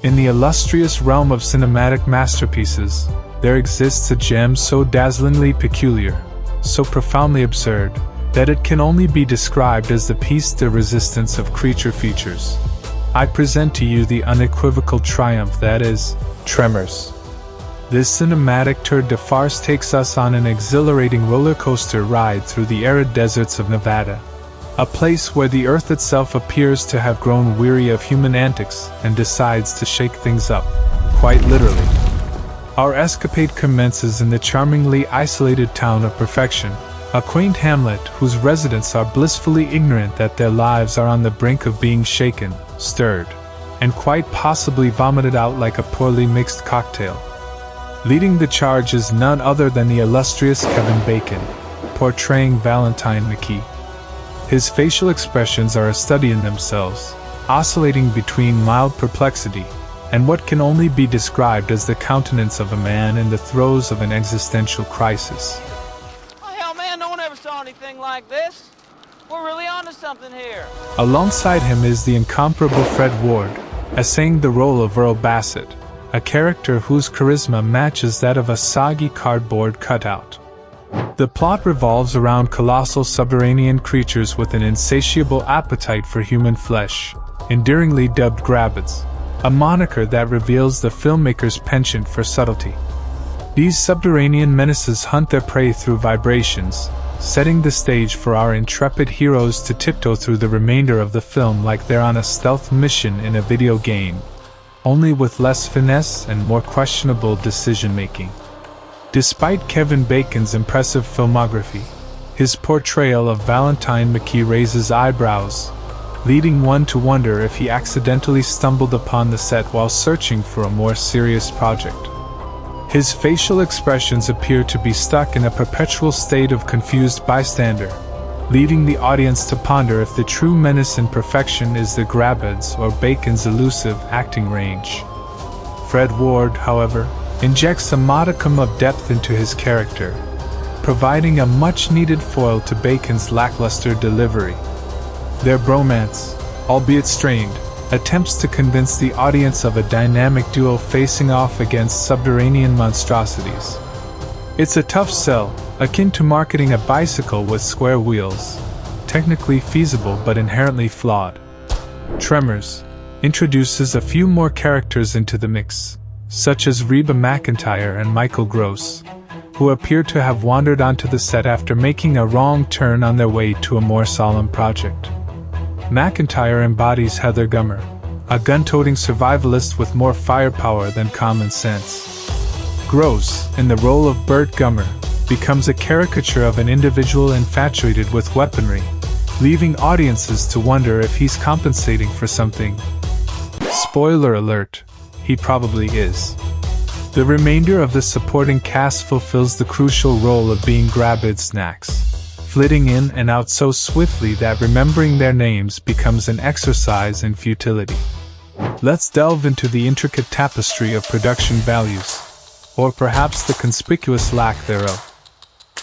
In the illustrious realm of cinematic masterpieces, there exists a gem so dazzlingly peculiar, so profoundly absurd, that it can only be described as the piece de resistance of creature features. I present to you the unequivocal triumph that is, Tremors. This cinematic tour de farce takes us on an exhilarating roller coaster ride through the arid deserts of Nevada, a place where the earth itself appears to have grown weary of human antics and decides to shake things up, quite literally. Our escapade commences in the charmingly isolated town of Perfection, a quaint hamlet whose residents are blissfully ignorant that their lives are on the brink of being shaken, stirred, and quite possibly vomited out like a poorly mixed cocktail. Leading the charge is none other than the illustrious Kevin Bacon, portraying Valentine McKee. His facial expressions are a study in themselves, oscillating between mild perplexity and what can only be described as the countenance of a man in the throes of an existential crisis. Oh, hell, man, no one ever saw anything like this. We're really onto something here. Alongside him is the incomparable Fred Ward, essaying the role of Earl Bassett, a character whose charisma matches that of a soggy cardboard cutout. The plot revolves around colossal subterranean creatures with an insatiable appetite for human flesh, endearingly dubbed Grabbids, a moniker that reveals the filmmaker's penchant for subtlety. These subterranean menaces hunt their prey through vibrations, setting the stage for our intrepid heroes to tiptoe through the remainder of the film like they're on a stealth mission in a video game, only with less finesse and more questionable decision-making. Despite Kevin Bacon's impressive filmography, his portrayal of Valentine McKee raises eyebrows, leading one to wonder if he accidentally stumbled upon the set while searching for a more serious project. His facial expressions appear to be stuck in a perpetual state of confused bystander, leading the audience to ponder if the true menace in Perfection is the Grabbids or Bacon's elusive acting range. Fred Ward, however, injects a modicum of depth into his character, providing a much-needed foil to Bacon's lackluster delivery. Their bromance, albeit strained, attempts to convince the audience of a dynamic duo facing off against subterranean monstrosities. It's a tough sell, akin to marketing a bicycle with square wheels, technically feasible but inherently flawed. Tremors introduces a few more characters into the mix, such as Reba McEntire and Michael Gross, who appear to have wandered onto the set after making a wrong turn on their way to a more solemn project. McEntire embodies Heather Gummer, a gun-toting survivalist with more firepower than common sense. Gross, in the role of Bert Gummer, becomes a caricature of an individual infatuated with weaponry, leaving audiences to wonder if he's compensating for something. Spoiler alert, he probably is. The remainder of the supporting cast fulfills the crucial role of being Grabbid snacks, flitting in and out so swiftly that remembering their names becomes an exercise in futility. Let's delve into the intricate tapestry of production values, or perhaps the conspicuous lack thereof.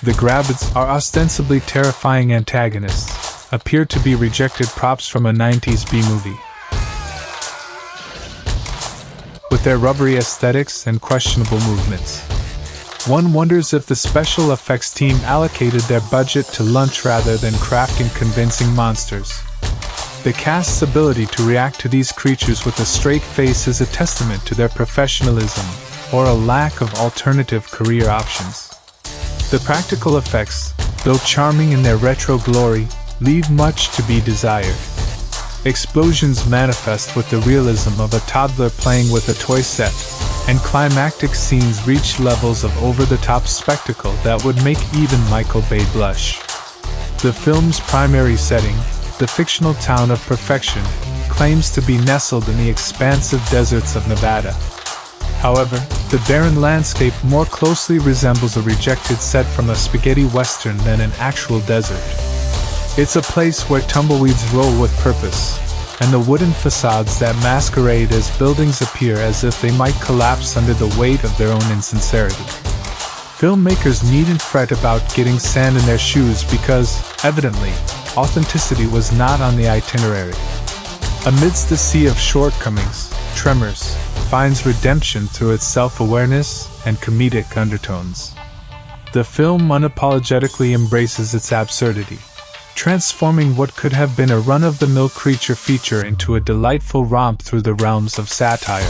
The Grabbids are ostensibly terrifying antagonists, appear to be rejected props from a 90s B-movie. With their rubbery aesthetics and questionable movements, one wonders if the special effects team allocated their budget to lunch rather than crafting convincing monsters. The cast's ability to react to these creatures with a straight face is a testament to their professionalism, or a lack of alternative career options. The practical effects, though charming in their retro glory, leave much to be desired. Explosions manifest with the realism of a toddler playing with a toy set, and climactic scenes reach levels of over-the-top spectacle that would make even Michael Bay blush. The film's primary setting, the fictional town of Perfection, claims to be nestled in the expansive deserts of Nevada. However, the barren landscape more closely resembles a rejected set from a spaghetti western than an actual desert. It's a place where tumbleweeds roll with purpose, and the wooden facades that masquerade as buildings appear as if they might collapse under the weight of their own insincerity. Filmmakers needn't fret about getting sand in their shoes because, evidently, authenticity was not on the itinerary. Amidst the sea of shortcomings, Tremors finds redemption through its self-awareness and comedic undertones. The film unapologetically embraces its absurdity, transforming what could have been a run-of-the-mill creature feature into a delightful romp through the realms of satire.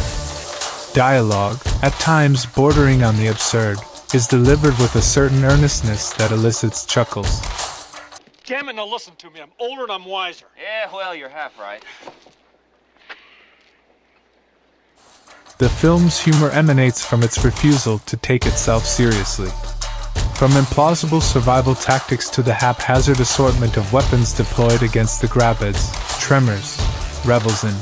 Dialogue, at times bordering on the absurd, is delivered with a certain earnestness that elicits chuckles. Damn it, now listen to me. I'm older and I'm wiser. Yeah, well, you're half right. The film's humor emanates from its refusal to take itself seriously. From implausible survival tactics to the haphazard assortment of weapons deployed against the grabheads, Tremors revels in